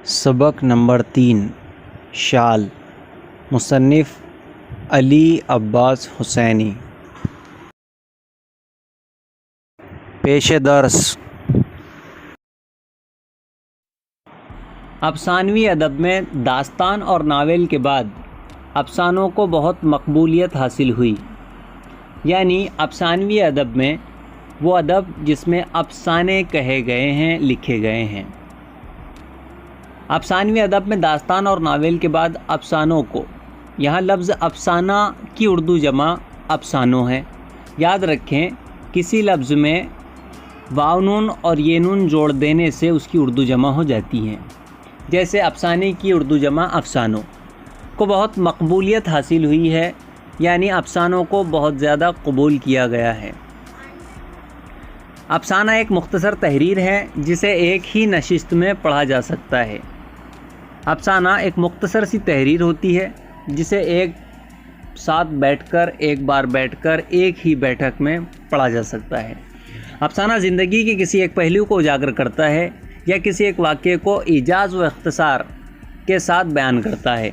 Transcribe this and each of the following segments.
سبق نمبر 3 شال مصنف علی عباس حسینی۔ پیش درس افسانوی ادب میں داستان اور ناول کے بعد افسانوں کو بہت مقبولیت حاصل ہوئی، یعنی افسانوی ادب میں وہ ادب جس میں افسانے کہے گئے ہیں، لکھے گئے ہیں۔ افسانوی ادب میں داستان اور ناول کے بعد افسانوں کو، یہاں لفظ افسانہ کی اردو جمع افسانوں ہے۔ یاد رکھیں کسی لفظ میں واو نون اور یہ نون جوڑ دینے سے اس کی اردو جمع ہو جاتی ہیں۔ جیسے افسانے کی اردو جمع افسانوں کو بہت مقبولیت حاصل ہوئی ہے، یعنی افسانوں کو بہت زیادہ قبول کیا گیا ہے۔ افسانہ ایک مختصر تحریر ہے جسے ایک ہی نشست میں پڑھا جا سکتا ہے۔ افسانہ ایک مختصر سی تحریر ہوتی ہے جسے ایک ساتھ بیٹھ کر، ایک بار بیٹھ کر، ایک ہی بیٹھک میں پڑھا جا سکتا ہے۔ افسانہ زندگی کے کسی ایک پہلو کو اجاگر کرتا ہے یا کسی ایک واقعے کو ایجاز و اختصار کے ساتھ بیان کرتا ہے۔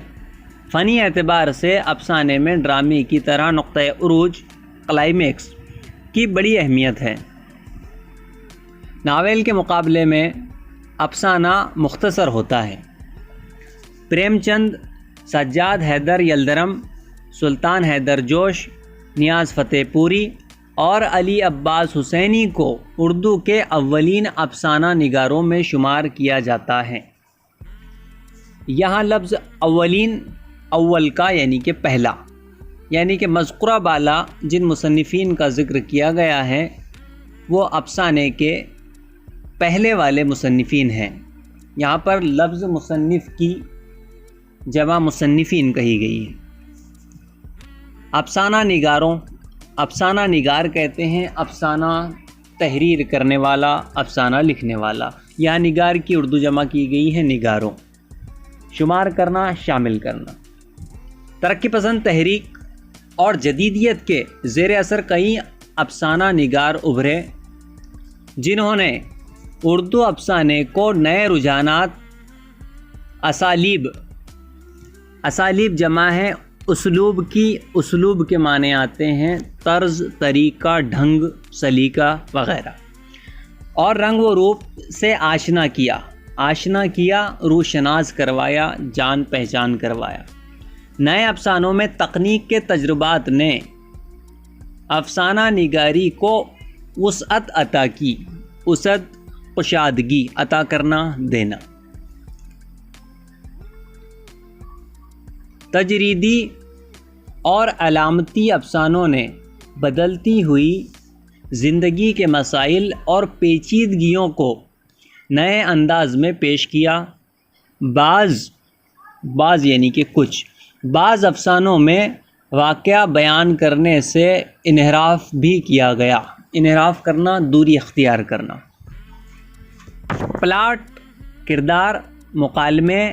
فنی اعتبار سے افسانے میں ڈرامے کی طرح نقطۂ عروج، کلائمیکس کی بڑی اہمیت ہے۔ ناول کے مقابلے میں افسانہ مختصر ہوتا ہے۔ پریم چند، سجاد حیدر یلدرم، سلطان حیدر جوش، نیاز فتح پوری اور علی عباس حسینی کو اردو کے اولین افسانہ نگاروں میں شمار کیا جاتا ہے۔ یہاں لفظ اولین اول کا یعنی کہ پہلا، یعنی کہ مذکورہ بالا جن مصنفین کا ذکر کیا گیا ہے وہ افسانے کے پہلے والے مصنفین ہیں۔ یہاں پر لفظ مصنف کی جمع مصنفین کہی گئی ہے۔ افسانہ نگاروں، افسانہ نگار کہتے ہیں افسانہ تحریر کرنے والا، افسانہ لکھنے والا۔ یہاں نگار کی اردو جمع کی گئی ہے نگاروں۔ شمار کرنا، شامل کرنا۔ ترقی پسند تحریک اور جدیدیت کے زیر اثر کئی افسانہ نگار ابھرے جنہوں نے اردو افسانے کو نئے رجحانات، اسالیب جمع ہے اسلوب کی، اسلوب کے معنی آتے ہیں طرز، طریقہ، ڈھنگ، سلیقہ وغیرہ، اور رنگ و روپ سے آشنا کیا، روشناس کروایا، جان پہچان کروایا۔ نئے افسانوں میں تکنیک کے تجربات نے افسانہ نگاری کو وسعت عطا کی، وسعت، کشادگی عطا کرنا، دینا۔ تجریدی اور علامتی افسانوں نے بدلتی ہوئی زندگی کے مسائل اور پیچیدگیوں کو نئے انداز میں پیش کیا۔ بعض یعنی کہ کچھ افسانوں میں واقعہ بیان کرنے سے انحراف بھی کیا گیا۔ انحراف کرنا، دوری اختیار کرنا۔ پلاٹ، کردار، مکالمے،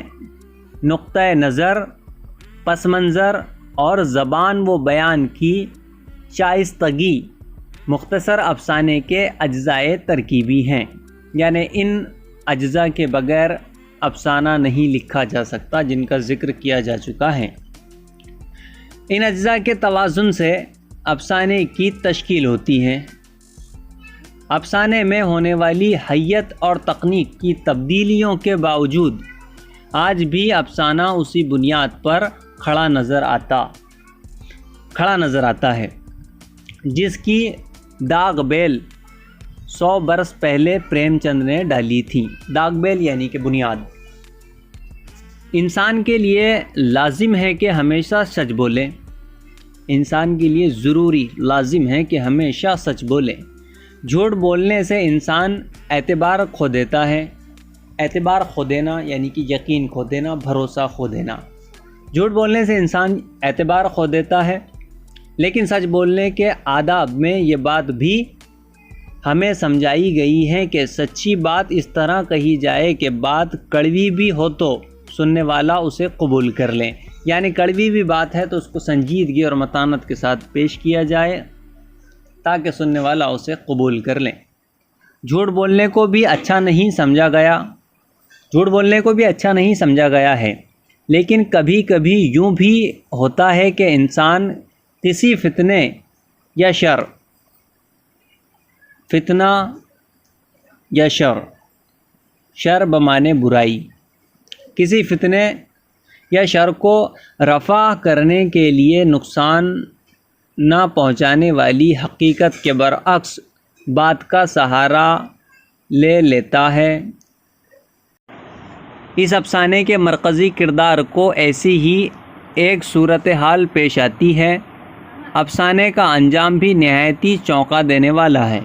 نقطۂ نظر، پس منظر اور زبان و بیان کی شائستگی مختصر افسانے کے اجزائے ترکیبی ہیں، یعنی ان اجزاء کے بغیر افسانہ نہیں لکھا جا سکتا جن کا ذکر کیا جا چکا ہے۔ ان اجزاء کے توازن سے افسانے کی تشکیل ہوتی ہے۔ افسانے میں ہونے والی حیت اور تکنیک کی تبدیلیوں کے باوجود آج بھی افسانہ اسی بنیاد پر کھڑا نظر آتا ہے جس کی داغ بیل 100 برس پہلے پریم چند نے ڈالی تھی۔ داغ بیل یعنی کہ بنیاد۔ انسان کے لیے لازم ہے کہ ہمیشہ سچ بولیں۔ انسان کے لیے ضروری لازم ہے کہ ہمیشہ سچ بولیں۔ جھوٹ بولنے سے انسان اعتبار کھو دیتا ہے۔ اعتبار کھو دینا یعنی کہ یقین کھو دینا، بھروسہ کھو دینا۔ جھوٹ بولنے سے انسان اعتبار کھو دیتا ہے، لیکن سچ بولنے کے آداب میں یہ بات بھی ہمیں سمجھائی گئی ہے کہ سچی بات اس طرح کہی جائے کہ بات کڑوی بھی ہو تو سننے والا اسے قبول کر لیں، یعنی کڑوی بھی بات ہے تو اس کو سنجیدگی اور متانت کے ساتھ پیش کیا جائے تاکہ سننے والا اسے قبول کر لیں۔ جھوٹ بولنے کو بھی اچھا نہیں سمجھا گیا، جھوٹ بولنے کو بھی اچھا نہیں سمجھا گیا ہے، لیکن کبھی کبھی یوں بھی ہوتا ہے کہ انسان کسی فتنہ یا شر بمانے برائی، کسی فتنے یا شر کو رفع کرنے کے لیے نقصان نہ پہنچانے والی حقیقت کے برعکس بات کا سہارا لے لیتا ہے۔ اس افسانے کے مرکزی کردار کو ایسی ہی ایک صورتحال پیش آتی ہے۔ افسانے کا انجام بھی نہایت ہی چونکا دینے والا ہے۔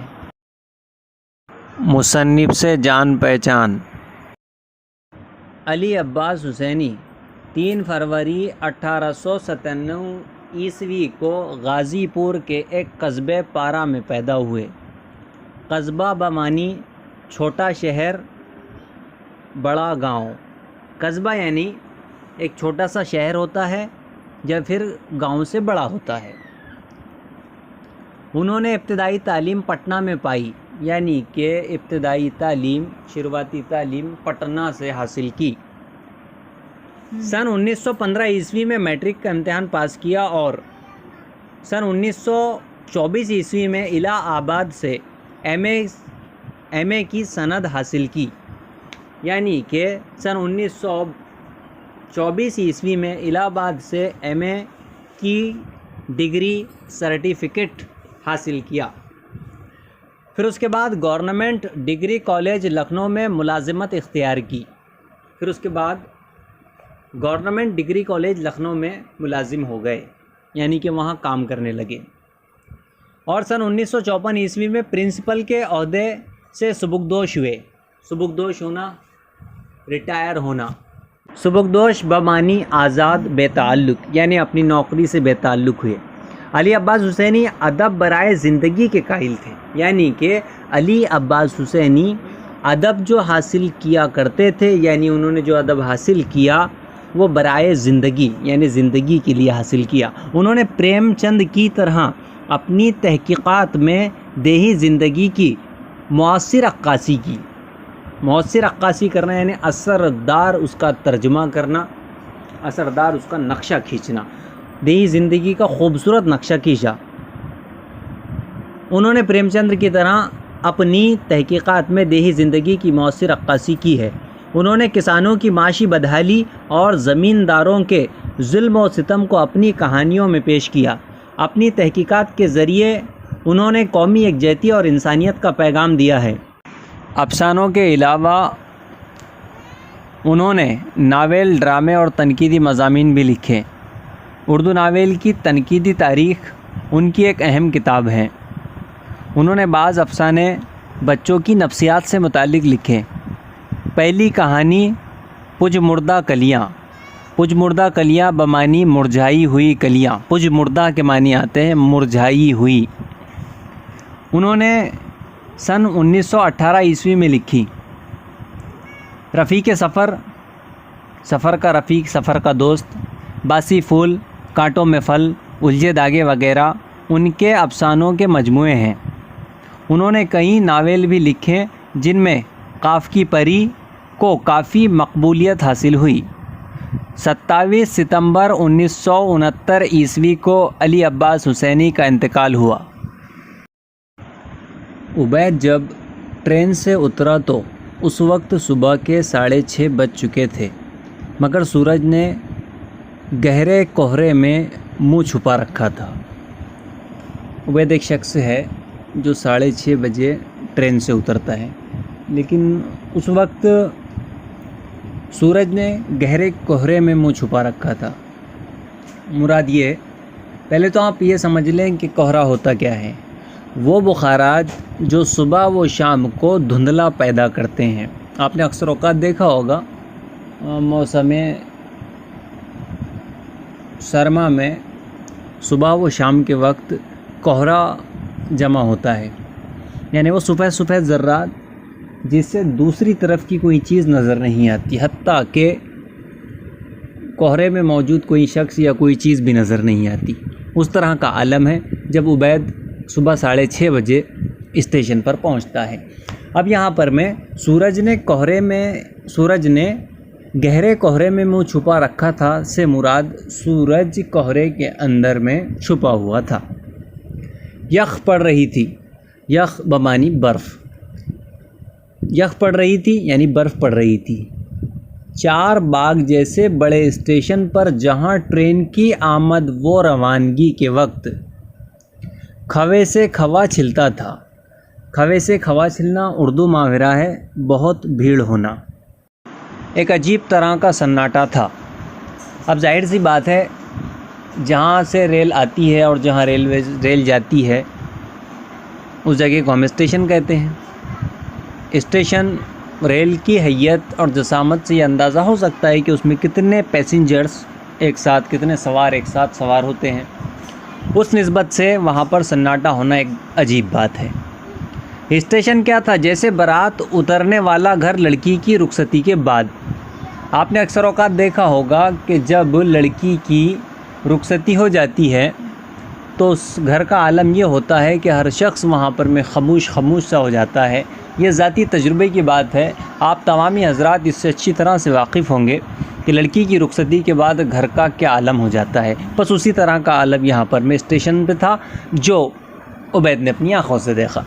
مصنف سے جان پہچان۔ علی عباس حسینی 3 فروری 1897 عیسوی کو غازی پور کے ایک قصبے پارا میں پیدا ہوئے۔ قصبہ بمانی چھوٹا شہر، بڑا گاؤں۔ قصبہ یعنی ایک چھوٹا سا شہر ہوتا ہے یا پھر گاؤں سے بڑا ہوتا ہے۔ انہوں نے ابتدائی تعلیم پٹنہ میں پائی، یعنی کہ ابتدائی تعلیم، شروعاتی تعلیم پٹنہ سے حاصل کی۔ سن 1915 عیسوی میں میٹرک کا امتحان پاس کیا اور سن 1924 عیسوی میں الہ آباد سے ایم اے کی سند حاصل کی، یعنی کہ سن 1924 عیسوی میں الہ آباد سے ایم اے کی ڈگری سرٹیفکیٹ حاصل کیا۔ پھر اس کے بعد گورنمنٹ ڈگری کالج لکھنؤ میں ملازمت اختیار کی۔ پھر اس کے بعد گورنمنٹ ڈگری کالج لکھنؤ میں ملازم ہو گئے، یعنی کہ وہاں کام کرنے لگے، اور سن 1954 عیسوی میں پرنسپل کے عہدے سے سبکدوش ہوئے۔ سبکدوش ہونا، ریٹائر ہونا۔ سبکدوش بمانی آزاد، بے تعلق، یعنی اپنی نوکری سے بے تعلق ہوئے۔ علی عباس حسینی ادب برائے زندگی کے قائل تھے، یعنی کہ علی عباس حسینی ادب جو حاصل کیا کرتے تھے، یعنی انہوں نے جو ادب حاصل کیا وہ برائے زندگی، یعنی زندگی کے لیے حاصل کیا۔ انہوں نے پریم چند کی طرح اپنی تحقیقات میں دیہی زندگی کی مؤثر عکاسی کی۔ مؤثر عکاسی کرنا یعنی اثردار اس کا ترجمہ کرنا، اثردار اس کا نقشہ کھینچنا، دیہی زندگی کا خوبصورت نقشہ کھینچا۔ انہوں نے پریم چند کی طرح اپنی تحقیقات میں دیہی زندگی کی مؤثر عکاسی کی ہے۔ انہوں نے کسانوں کی معاشی بدحالی اور زمینداروں کے ظلم و ستم کو اپنی کہانیوں میں پیش کیا۔ اپنی تحقیقات کے ذریعے انہوں نے قومی یکجہتی اور انسانیت کا پیغام دیا ہے۔ افسانوں کے علاوہ انہوں نے ناول، ڈرامے اور تنقیدی مضامین بھی لکھے۔ اردو ناول کی تنقیدی تاریخ ان کی ایک اہم کتاب ہے۔ انہوں نے بعض افسانے بچوں کی نفسیات سے متعلق لکھے۔ پہلی کہانی پج مردہ کلیاں۔ پج مردہ کلیاں بمانی مرجھائی ہوئی کلیاں۔ پج مردہ کے معنی آتے ہیں مرجھائی ہوئی۔ انہوں نے سن 1918 عیسوی میں لکھی۔ رفیق سفر، سفر کا رفیق، سفر کا دوست، باسی پھول، کانٹوں میں پھل، الجھے دھاگے وغیرہ ان کے افسانوں کے مجموعے ہیں۔ انہوں نے کئی ناول بھی لکھے جن میں قاف کی پری کو کافی مقبولیت حاصل ہوئی۔ 27 ستمبر 1969 عیسوی کو علی عباس حسینی کا انتقال ہوا۔ عبید جب ٹرین سے اترا تو اس وقت صبح کے 6:30 بج چکے تھے، مگر سورج نے گہرے کہرے میں منہ چھپا رکھا تھا۔ عبید ایک شخص ہے جو 6:30 بجے ٹرین سے اترتا ہے، لیکن اس وقت سورج نے گہرے کہرے میں منہ چھپا رکھا تھا۔ مراد یہ، پہلے تو آپ یہ سمجھ لیں کہ کہرا ہوتا کیا ہے۔ وہ بخارات جو صبح و شام کو دھندلا پیدا کرتے ہیں۔ آپ نے اکثر اوقات دیکھا ہوگا موسم سرما میں صبح و شام کے وقت کہرا جمع ہوتا ہے، یعنی وہ سفید سفید ذرات جس سے دوسری طرف کی کوئی چیز نظر نہیں آتی، حتیٰ کہ کہرے میں موجود کوئی شخص یا کوئی چیز بھی نظر نہیں آتی۔ اس طرح کا عالم ہے جب عبید صبح 6:30 بجے اسٹیشن پر پہنچتا ہے۔ اب یہاں پر میں سورج نے گہرے کوہرے میں منہ چھپا رکھا تھا سے مراد سورج کوہرے کے اندر میں چھپا ہوا تھا۔ یخ پڑ رہی تھی، یخ بمانی برف، یخ پڑ رہی تھی یعنی برف پڑ رہی تھی۔ چار باغ جیسے بڑے اسٹیشن پر جہاں ٹرین کی آمد و روانگی کے وقت کھوے سے کھوا چھلتا تھا۔ کھوے سے کھوا چھلنا اردو محاورہ ہے، بہت بھیڑ ہونا۔ ایک عجیب طرح کا سناٹا تھا۔ اب ظاہر سی بات ہے، جہاں سے ریل آتی ہے اور جہاں ریل جاتی ہے اس جگہ کو ہم اسٹیشن کہتے ہیں۔ اسٹیشن ریل کی حیت اور جسامت سے یہ اندازہ ہو سکتا ہے کہ اس میں کتنے پیسنجرز کتنے سوار ایک ساتھ سوار ہوتے ہیں۔ اس نسبت سے وہاں پر سناٹا ہونا ایک عجیب بات ہے۔ اسٹیشن کیا تھا؟ جیسے بارات اترنے والا گھر لڑکی کی رخصتی کے بعد۔ آپ نے اکثر اوقات دیکھا ہوگا کہ جب لڑکی کی رخصتی ہو جاتی ہے تو اس گھر کا عالم یہ ہوتا ہے کہ ہر شخص وہاں پر میں خاموش سا ہو جاتا ہے۔ یہ ذاتی تجربے کی بات ہے، آپ تمامی حضرات اس سے اچھی طرح سے واقف ہوں گے کہ لڑکی کی رخصتی کے بعد گھر کا کیا عالم ہو جاتا ہے۔ بس اسی طرح کا عالم یہاں پر میں اسٹیشن پہ تھا جو عبید نے اپنی آنکھوں سے دیکھا۔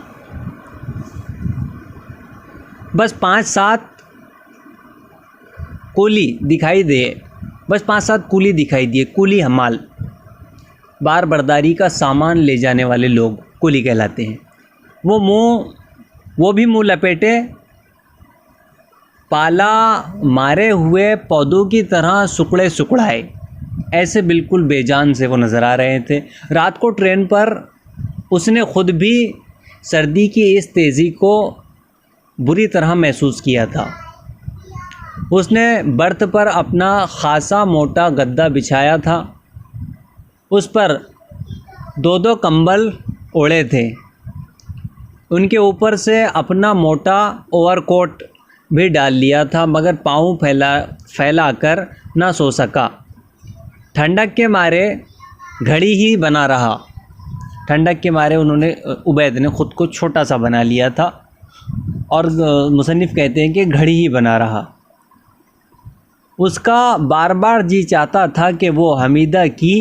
بس 5-7 کولی دکھائی دیے، کولی حمال، بار برداری کا سامان لے جانے والے لوگ کولی کہلاتے ہیں۔ وہ بھی منہ لپیٹے پالا مارے ہوئے پودوں کی طرح سکڑائے، ایسے بالکل بے جان سے وہ نظر آ رہے تھے۔ رات کو ٹرین پر اس نے خود بھی سردی کی اس تیزی کو بری طرح محسوس کیا تھا۔ اس نے برتھ پر اپنا خاصا موٹا گدا بچھایا تھا، اس پر 2 کمبل اوڑے تھے، ان کے اوپر سے اپنا موٹا اوور کوٹ بھی ڈال لیا تھا، مگر پاؤں پھیلا کر نہ سو سکا۔ ٹھنڈک کے مارے گھڑی ہی بنا رہا۔ ٹھنڈک کے مارے عبید نے خود کو چھوٹا سا بنا لیا تھا، اور مصنف کہتے ہیں کہ گھڑی ہی بنا رہا۔ اس کا بار بار جی چاہتا تھا کہ وہ حمیدہ کی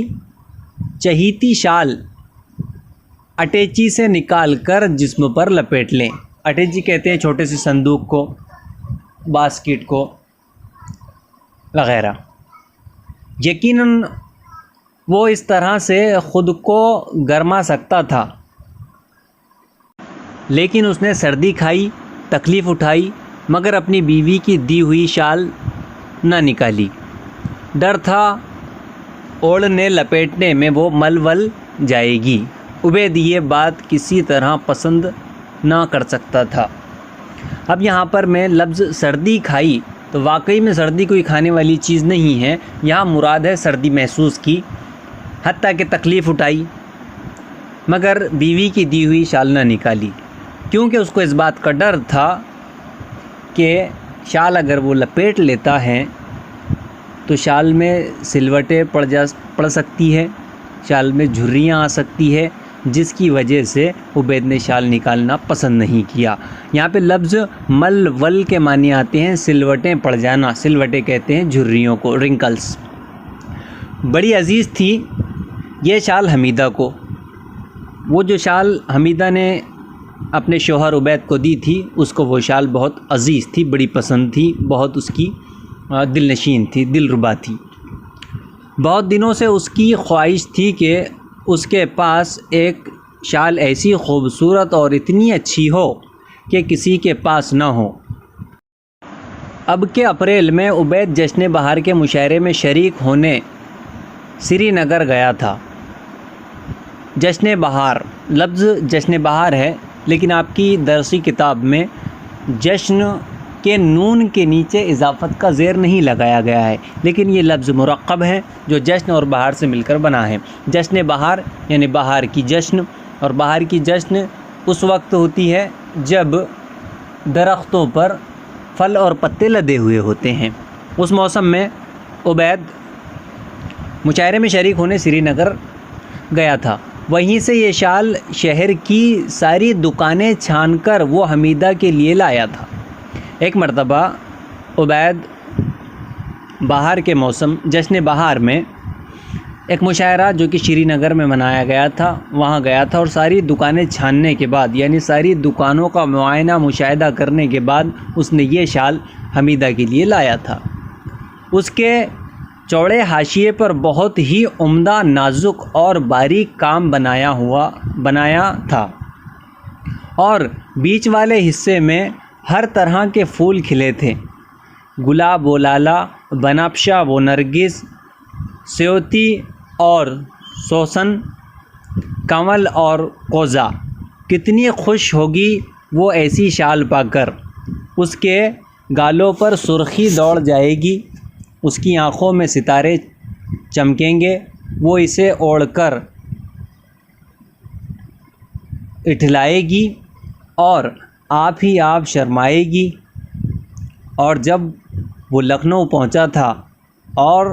چہیتی شال اٹیچی سے نکال کر جسم پر لپیٹ لیں۔ اٹیچی کہتے ہیں چھوٹے سے صندوق کو، باسکٹ کو وغیرہ۔ یقیناً وہ اس طرح سے خود کو گرما سکتا تھا، لیکن اس نے سردی کھائی، تکلیف اٹھائی، مگر اپنی بیوی کی دی ہوئی شال نہ نکالی۔ ڈر تھا اوڑھنے لپیٹنے میں وہ مل جائے گی۔ عبید یہ بات کسی طرح پسند نہ کر سکتا تھا۔ اب یہاں پر میں لفظ سردی کھائی تو واقعی میں سردی کوئی کھانے والی چیز نہیں ہے، یہاں مراد ہے سردی محسوس کی، حتیٰ کہ تکلیف اٹھائی، مگر بیوی کی دی ہوئی شال نہ نکالی، کیونکہ اس کو اس بات کا ڈر تھا کہ شال اگر وہ لپیٹ لیتا ہے تو شال میں سلوٹیں پڑ سکتی ہے، شال میں جھریاں آ سکتی ہے، جس کی وجہ سے عبید نے شال نکالنا پسند نہیں کیا۔ یہاں پہ لفظ مل کے معنی آتے ہیں سلوٹیں پڑ جانا، سلوٹیں کہتے ہیں جھریوں کو، رنکلز۔ بڑی عزیز تھی یہ شال حمیدہ کو۔ وہ جو شال حمیدہ نے اپنے شوہر عبید کو دی تھی، اس کو وہ شال بہت عزیز تھی، بڑی پسند تھی، بہت اس کی دل نشین تھی، دل ربا تھی۔ بہت دنوں سے اس کی خواہش تھی کہ اس کے پاس ایک شال ایسی خوبصورت اور اتنی اچھی ہو کہ کسی کے پاس نہ ہو۔ اب کے اپریل میں عبید جشن بہار کے مشاعرے میں شریک ہونے سری نگر گیا تھا۔ جشن بہار، لفظ جشن بہار ہے، لیکن آپ کی درسی کتاب میں جشن کے نون کے نیچے اضافت کا زیر نہیں لگایا گیا ہے، لیکن یہ لفظ مرکب ہے جو جشن اور بہار سے مل کر بنا ہے۔ جشن بہار یعنی بہار کی جشن، اور بہار کی جشن اس وقت ہوتی ہے جب درختوں پر پھل اور پتے لدے ہوئے ہوتے ہیں۔ اس موسم میں عبید مشاعرے میں شریک ہونے سری نگر گیا تھا۔ وہیں سے یہ شال شہر کی ساری دکانیں چھان کر وہ حمیدہ کے لیے لایا تھا۔ ایک مرتبہ عبید بہار کے موسم جشن بہار میں ایک مشاعرہ جو کہ شری نگر میں منایا گیا تھا وہاں گیا تھا، اور ساری دکانیں چھاننے کے بعد یعنی ساری دکانوں کا معائنہ مشاہدہ کرنے کے بعد اس نے یہ شال حمیدہ کے لیے لایا تھا۔ اس کے چوڑے حاشیے پر بہت ہی عمدہ، نازک اور باریک کام بنایا تھا، اور بیچ والے حصے میں ہر طرح کے پھول کھلے تھے، گلاب و لالا، بنفشہ و نرگس، سیوتی اور سوسن، کنول اور کوزہ۔ کتنی خوش ہوگی وہ ایسی شال پا کر، اس کے گالوں پر سرخی دوڑ جائے گی، اس کی آنکھوں میں ستارے چمکیں گے، وہ اسے اوڑھ کر اٹھلائے گی اور آپ ہی آپ شرمائے گی۔ اور جب وہ لکھنؤ پہنچا تھا اور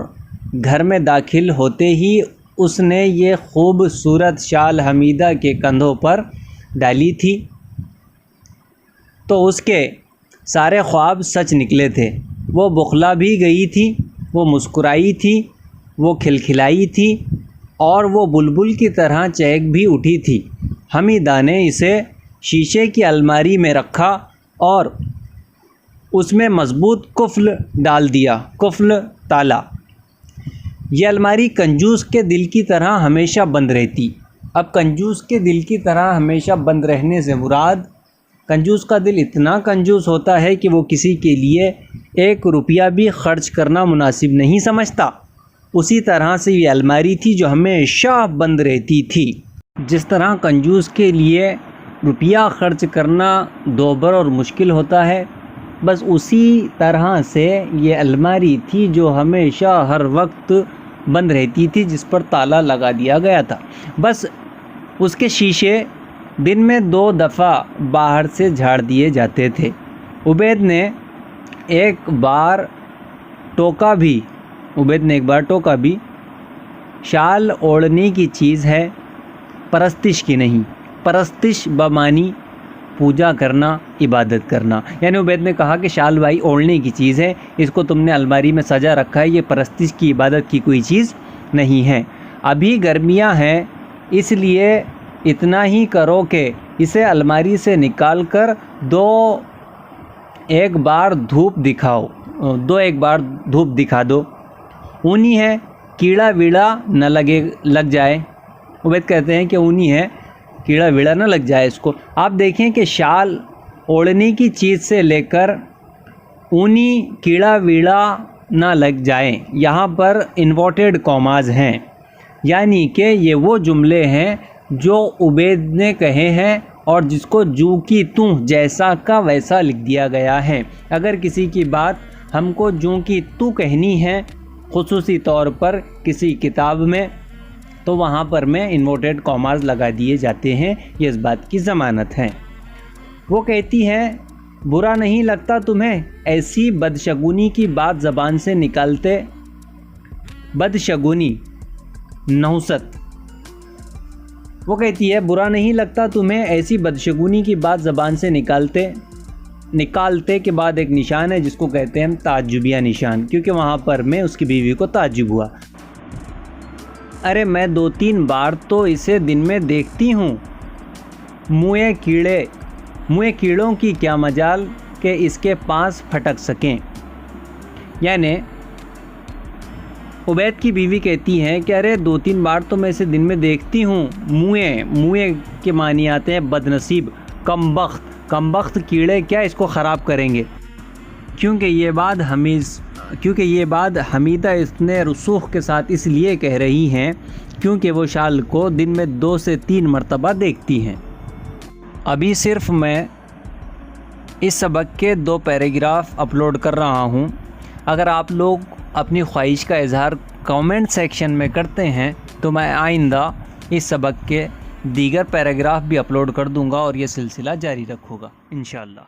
گھر میں داخل ہوتے ہی اس نے یہ خوبصورت شال حمیدہ کے کندھوں پر ڈالی تھی تو اس کے سارے خواب سچ نکلے تھے۔ وہ بخلا بھی گئی تھی، وہ مسکرائی تھی، وہ کھلکھلائی تھی، اور وہ بلبل کی طرح چہک بھی اٹھی تھی۔ حمیدہ نے اسے شیشے کی الماری میں رکھا اور اس میں مضبوط قفل ڈال دیا، قفل تالا۔ یہ الماری کنجوس کے دل کی طرح ہمیشہ بند رہتی۔ اب کنجوس کے دل کی طرح ہمیشہ بند رہنے سے مراد کنجوس کا دل اتنا کنجوس ہوتا ہے کہ وہ کسی کے لیے 1 روپیہ بھی خرچ کرنا مناسب نہیں سمجھتا۔ اسی طرح سے یہ الماری تھی جو ہمیشہ بند رہتی تھی۔ جس طرح کنجوس کے لیے روپیہ خرچ کرنا دوبر اور مشکل ہوتا ہے، بس اسی طرح سے یہ الماری تھی جو ہمیشہ ہر وقت بند رہتی تھی، جس پر تالا لگا دیا گیا تھا۔ بس اس کے شیشے دن میں 2 دفعہ باہر سے جھاڑ دیے جاتے تھے۔ عبید نے ایک بار ٹوکا بھی، شال اوڑھنے کی چیز ہے، پرستش کی نہیں۔ پرستش بمانی پوجا کرنا، عبادت کرنا۔ یعنی عبید نے کہا کہ شال بھائی اوڑھنے کی چیز ہے، اس کو تم نے الماری میں سجا رکھا ہے، یہ پرستش کی عبادت کی کوئی چیز نہیں ہے۔ ابھی گرمیاں ہیں، اس لیے اتنا ہی کرو کہ اسے الماری سے نکال کر ایک بار دھوپ دکھا دو۔ اونی ہے، کیڑا ویڑا نہ لگ جائے۔ عبید کہتے ہیں کہ اونی ہے، کیڑا ویڑا نہ لگ جائے اس کو۔ آپ دیکھیں کہ شال اوڑھنے کی چیز سے لے کر اونی، کیڑا ویڑا نہ لگ جائیں، یہاں پر انورٹڈ کاماز ہیں، یعنی کہ یہ وہ جملے ہیں جو عبید نے کہے ہیں اور جس کو جو کی توں، جیسا کا ویسا لکھ دیا گیا ہے۔ اگر کسی کی بات ہم کو جو کی تو کہنی ہے خصوصی طور پر کسی کتاب میں، تو وہاں پر میں انورٹڈ کاماز لگا دیے جاتے ہیں، یہ اس بات کی ضمانت ہے۔ وہ کہتی ہیں برا نہیں لگتا تمہیں ایسی بدشگونی کی بات زبان سے نکالتے؟ بدشگونی، نحوست۔ وہ کہتی ہے برا نہیں لگتا تمہیں ایسی بدشگونی کی بات زبان سے نکالتے کے بعد ایک نشان ہے جس کو کہتے ہیں تعجبیہ نشان، کیونکہ وہاں پر میں اس کی بیوی کو تعجب ہوا۔ ارے میں 2-3 بار تو اسے دن میں دیکھتی ہوں، منہ کیڑوں کی کیا مجال کہ اس کے پاس پھٹک سکیں۔ یعنی عبید کی بیوی کہتی ہیں کہ ارے 2-3 بار تو میں اسے دن میں دیکھتی ہوں، منہ کے معنی آتے ہیں بدنصیب، کمبخت کیڑے کیا اس کو خراب کریں گے۔ کیونکہ یہ بات حمیدہ اتنے رسوخ کے ساتھ اس لیے کہہ رہی ہیں کیونکہ وہ شال کو دن میں 2 سے 3 مرتبہ دیکھتی ہیں۔ ابھی صرف میں اس سبق کے 2 پیراگراف اپلوڈ کر رہا ہوں۔ اگر آپ لوگ اپنی خواہش کا اظہار کامنٹ سیکشن میں کرتے ہیں تو میں آئندہ اس سبق کے دیگر پیراگراف بھی اپلوڈ کر دوں گا اور یہ سلسلہ جاری رکھوں گا انشاءاللہ۔